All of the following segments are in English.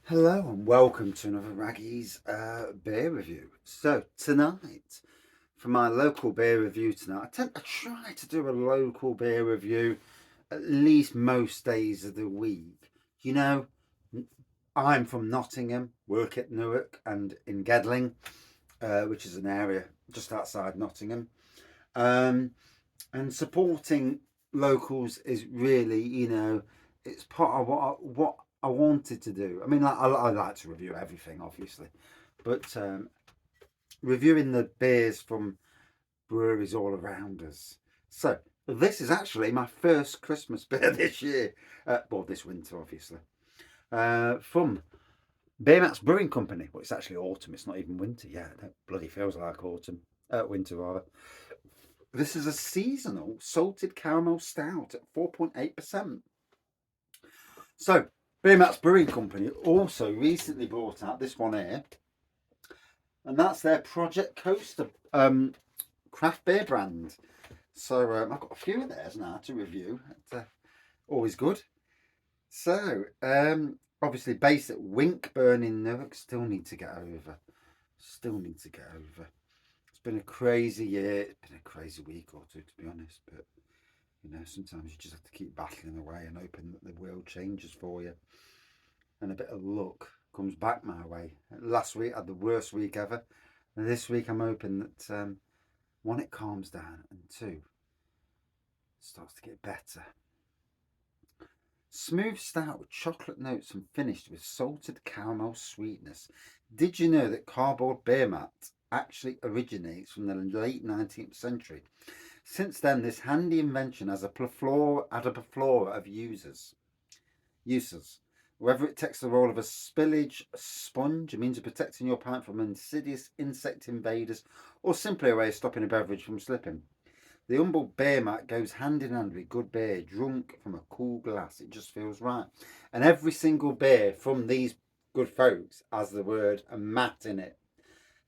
Hello and welcome to another Raggy's beer review. So tonight, for my local beer review tonight, I tend to try to do a local beer review at least most days of the week. You know, I'm from Nottingham, work at Newark and in Gedling, which is an area just outside Nottingham. Um, and supporting locals is really, it's part of what I wanted to do. I mean, I like to review everything, obviously, but reviewing the beers from breweries all around us. So this is actually my first Christmas beer this year, well, this winter, obviously, from Beermats Brewing Company. Well, it's actually autumn. It's not even winter yet. It bloody feels like autumn, winter rather. This is a seasonal salted caramel stout at 4.8%. So, Beermats Brewing Company also recently brought out this one here, and that's their Project Coaster craft beer brand. So, I've got a few of theirs now to review. It's always good. So, obviously based at Winkburn in Newark, still need to get over. Still need to get over. It's been a crazy year. It's been a crazy week or two, to be honest, but sometimes you just have to keep battling away and hoping that the world changes for you. And a bit of luck comes back my way. Last week I had the worst week ever. And this week I'm hoping that one, it calms down, and two, it starts to get better. Smooth stout with chocolate notes and finished with salted caramel sweetness. Did you know that cardboard beer mat actually originates from the late 19th century? Since then, this handy invention has a plethora of uses. Whether it takes the role of a spillage sponge, a means of protecting your pint from insidious insect invaders, or simply a way of stopping a beverage from slipping. The humble beer mat goes hand in hand with good beer, drunk from a cool glass. It just feels right. And every single beer from these good folks has the word mat in it.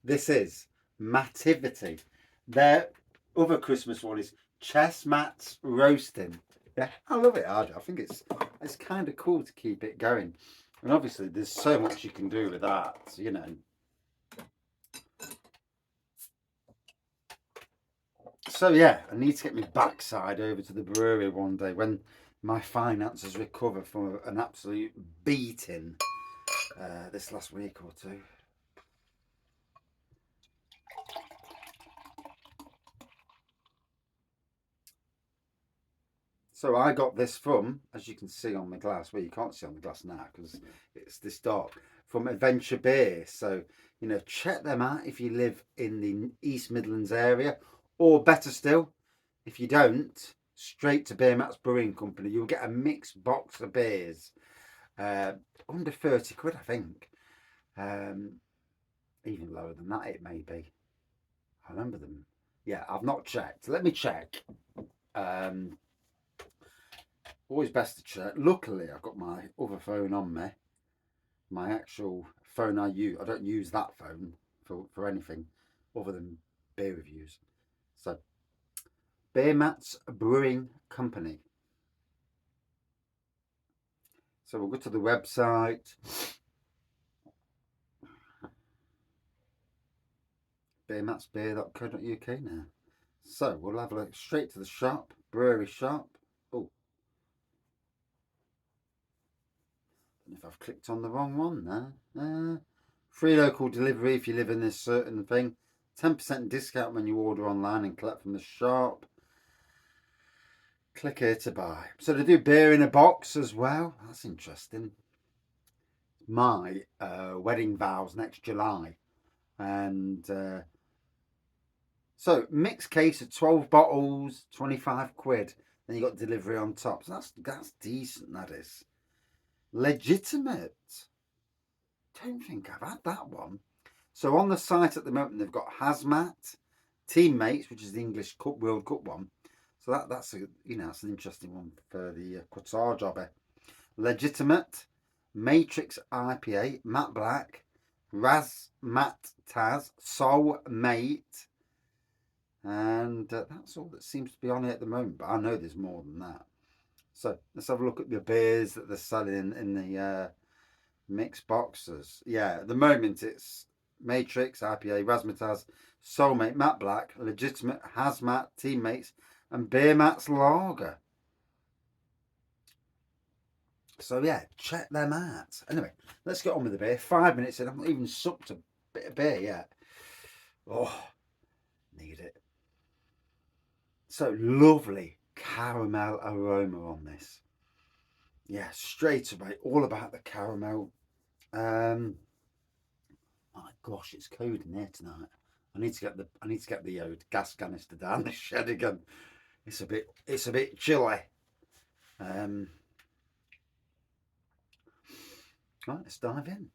This is Mativity. Their other Christmas one is Chestnuts Roasting. Yeah, I love it, I think it's kind of cool to keep it going. And obviously, there's so much you can do with that. So yeah, I need to get my backside over to the brewery one day when my finances recover from an absolute beating this last week or two. So I got this from, as you can see on the glass. Well, you can't see on the glass now because it's this dark. From Adventure Beer. So check them out if you live in the East Midlands area, or better still, if you don't, straight to Beermats Brewing Company. You'll get a mixed box of beers, under 30 quid, I think. Um, Even lower than that, it may be. I remember them. Yeah, I've not checked. Let me check. Um, Always best to check. Luckily, I've got my other phone on me. My actual phone I use. I don't use that phone for anything other than beer reviews. So, Beermats Brewing Company. So we'll go to the website. beermatsbeer.co.uk now. So we'll have a look straight to the shop, brewery shop. Oh, if I've clicked on the wrong one there. Free local delivery if you live in this certain thing. 10% discount when you order online and collect from the shop. Click here to buy. So they do beer in a box as well. That's interesting. My wedding vows next July. And so mixed case of 12 bottles, 25 quid. Then you got delivery on top. So that's decent, that is. Legitimate. Don't think I've had that one. So on the site at the moment, they've got Hazmat, Teammates, which is the English Cup World Cup one. So that's that's an interesting one for the Qatar jobber. Legitimate, Matrix IPA, Matt Black, Raz Matt Taz, Soul Mate, and that's all that seems to be on it at the moment. But I know there's more than that. So let's have a look at the beers that they're selling in the Mixed boxes. Yeah, at the moment it's Matrix, IPA, Razzmatazz, Soulmate, Matt Black, Legitimate, Hazmat, Teammates, and Beermats Lager. So yeah, check them out. Anyway, let's get on with the beer. 5 minutes in, I've not even sucked a bit of beer yet. Oh, need it. So lovely caramel aroma on this. Yeah, straight away, all about the caramel. My gosh, it's cold in here tonight. I need to get the gas canister down the shed again. It's a bit chilly. Right, let's dive in.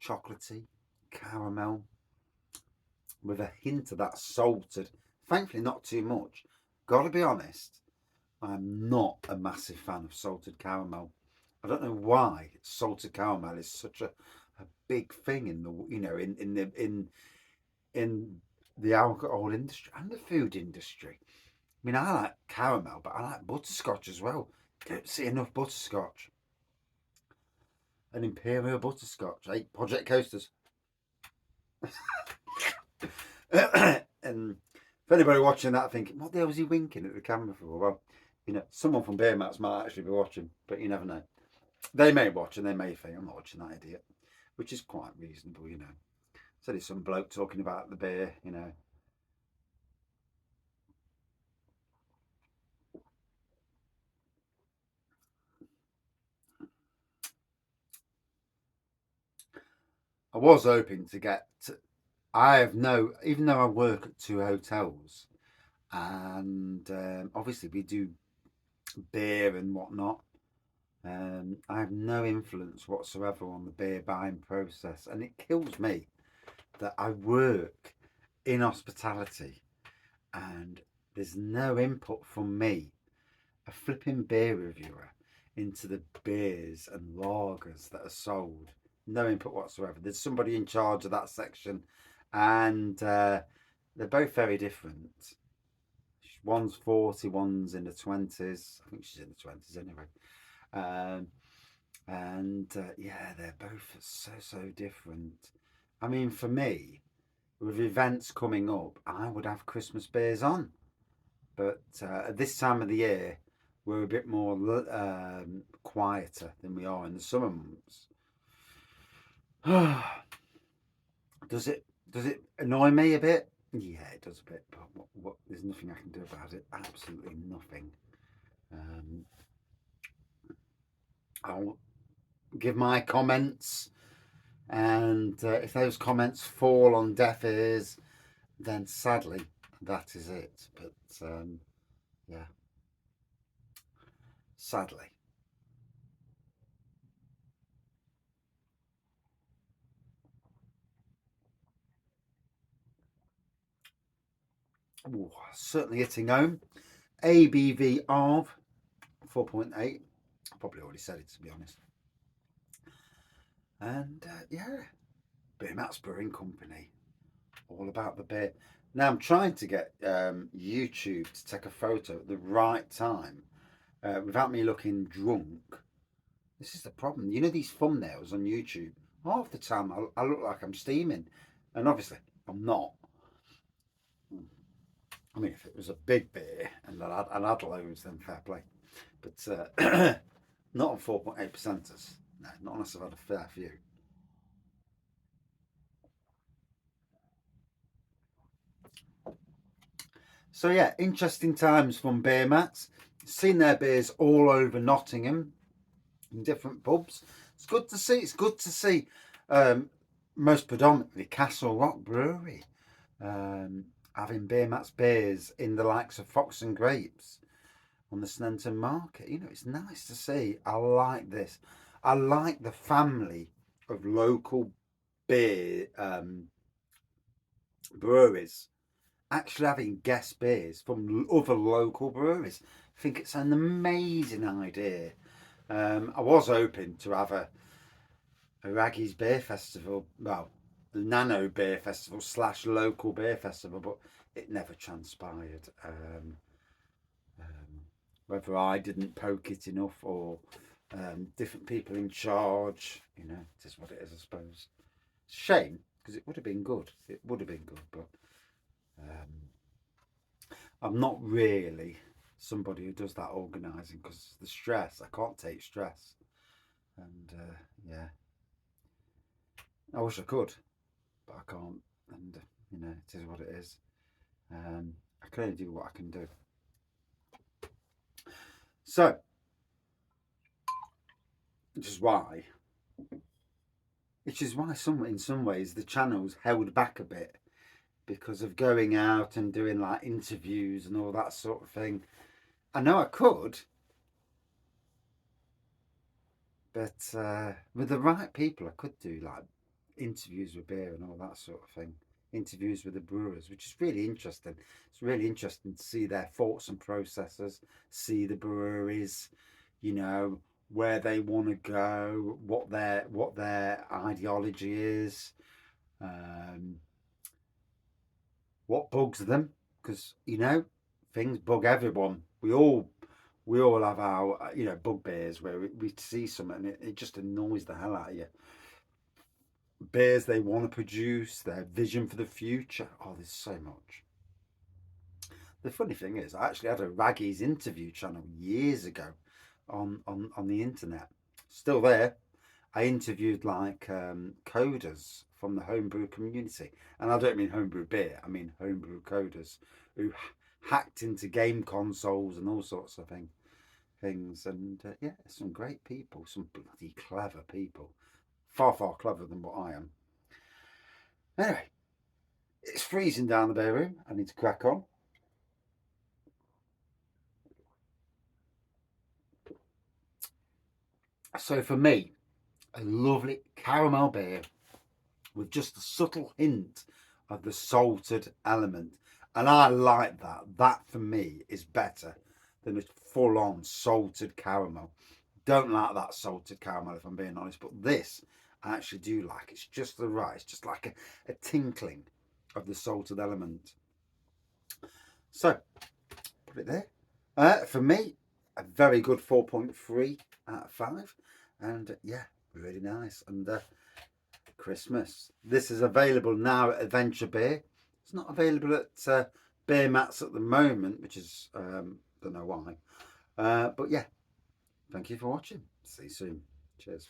Chocolatey, caramel, with a hint of that salted. Thankfully, not too much. Gotta be honest, I'm not a massive fan of salted caramel. I don't know why salted caramel is such a big thing in the in the alcohol industry and the food industry. I mean, I like caramel, but I like butterscotch as well. Don't see enough butterscotch. An imperial butterscotch, eh? Project Coasters. And if anybody watching that thinking, what the hell was he winking at the camera for? Well, someone from Beermats might actually be watching, but you never know. They may watch and they may think, I'm not watching that idiot, which is quite reasonable. Said it's some bloke talking about the beer. I was hoping to get. I have no, even though I work at 2 hotels, and obviously we do beer and whatnot. I have no influence whatsoever on the beer buying process, and it kills me that I work in hospitality and there's no input from me, a flipping beer reviewer, into the beers and lagers that are sold. No input whatsoever. There's somebody in charge of that section, and they're both very different. One's 40, one's in the 20s. I think she's in the 20s anyway. Um, and yeah, they're both so different. I mean, for me, with events coming up, I would have Christmas beers on, but at this time of the year, we're a bit more quieter than we are in the summer months. Does it annoy me a bit? Yeah, it does a bit, but there's nothing I can do about it. Absolutely nothing. Um, I'll give my comments, and if those comments fall on deaf ears, then sadly that is it. But yeah, sadly. Ooh, certainly hitting home. ABV of 4.8. I probably already said it, to be honest. And yeah, Beermats Brewing Company. All about the beer. Now I'm trying to get YouTube to take a photo at the right time without me looking drunk. This is the problem. These thumbnails on YouTube, half the time I look like I'm steaming. And obviously, I'm not. I mean, if it was a big beer and I'd had loads, then fair play. But not on 4.8%ers. No, not unless I've had a fair few. So yeah, interesting times from Beermats. Seen their beers all over Nottingham in different pubs. It's good to see. It's good to see. Most predominantly Castle Rock Brewery having Beermats beers in the likes of Fox and Grapes on the Snenton Market. It's nice to see. I like this. I like the family of local beer breweries actually having guest beers from other local breweries. I think it's an amazing idea. I was hoping to have a Raggy's Beer Festival. Well, nano beer festival / local beer festival, but it never transpired. Whether I didn't poke it enough or different people in charge, it is what it is, I suppose. Shame, because it would have been good. It would have been good, but I'm not really somebody who does that organising because the stress. I can't take stress, and yeah, I wish I could, but I can't. And it is what it is. I can only do what I can do. So, which is why in some ways the channel's held back a bit because of going out and doing like interviews and all that sort of thing. I know I could, but with the right people, I could do like interviews with beer and all that sort of thing. Interviews with the brewers, which is really interesting. It's really interesting to see their thoughts and processes, see the breweries, where they want to go, what their ideology is, what bugs them, because things bug everyone. We all have our bugbears where we see something and it just annoys the hell out of you. Beers they want to produce, their vision for the future. Oh, there's so much. The funny thing is, I actually had a Raggies interview channel years ago on the internet. Still there. I interviewed like coders from the homebrew community, and I don't mean homebrew beer. I mean homebrew coders who hacked into game consoles and all sorts of things. And yeah, some great people, some bloody clever people, far cleverer than what I am. Anyway, it's freezing down the beer room. I need to crack on. So for me, a lovely caramel beer with just a subtle hint of the salted element. And I like that. That for me is better than a full-on salted caramel. Don't like that salted caramel if I'm being honest, but this I actually do like. It's just the right. It's just like a tinkling of the salted element. So put it there. For me, a very good 4.3 out of 5. And yeah, really nice. And Christmas. This is available now at Adventure Beer. It's not available at Beermats at the moment, which is, don't know why. But yeah, thank you for watching. See you soon. Cheers.